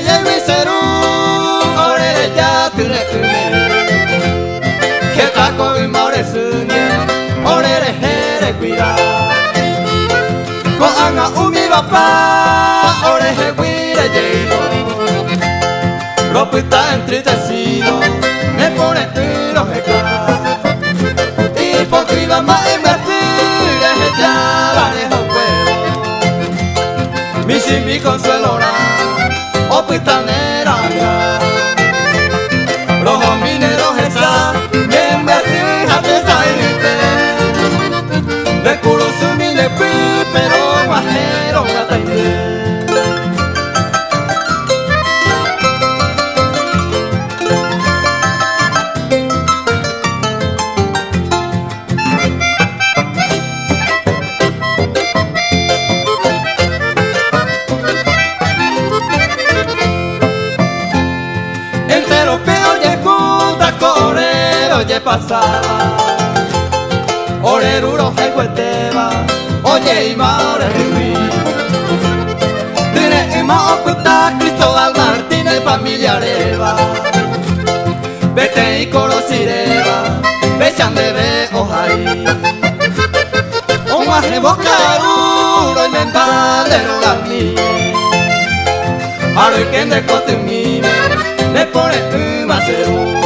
llevi seru ore ya tune kume Keta koi more sunge ore re here kuira Ko anga umi bapa ore he kuire llego Ropita entristecido me pone tiro heca Hipócrita mae me tire ya vale Mi sin mi consuelo na Opitanera Rojo minero esa Bien me fija de sainte De culo su mi le pi Pero majero me ataque Oye pasaba Ore ruro hai gueteba Oye ima ore hui Dire ima okuta Cristóbal Martínez familia reba Bete y corosireba Bechan de be ohai Oma reboca uro y mentadero gami Aro y kende kotumine Le pone uma seru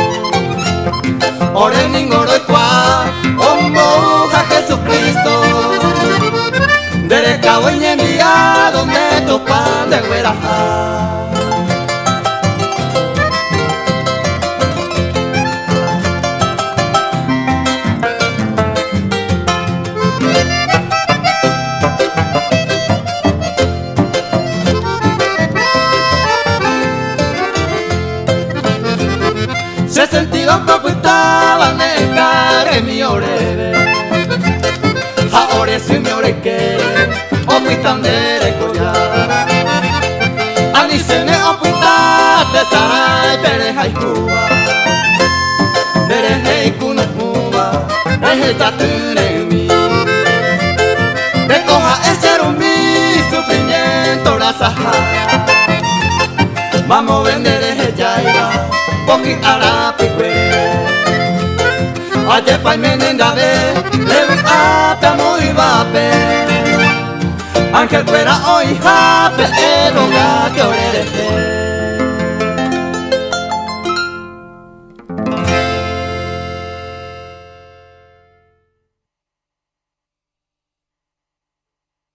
Ore ningoro y kwa Ombo a Jesucristo Dere cabo y envía Donde topan de güeraja Se sentido propuestaba nel care mi orebe Ha ore si mi ore che Opitandere koya Ani se ne opitate sarai pere haikuwa Dere heiku no kuwa Ehe tatune mi Recoja ese mi sufrimiento la sahara Vamos vender eje yaira Poki arapikwe Aye pa menenda de Levi apia muy vape Ángel fuera hoy hape Eroga que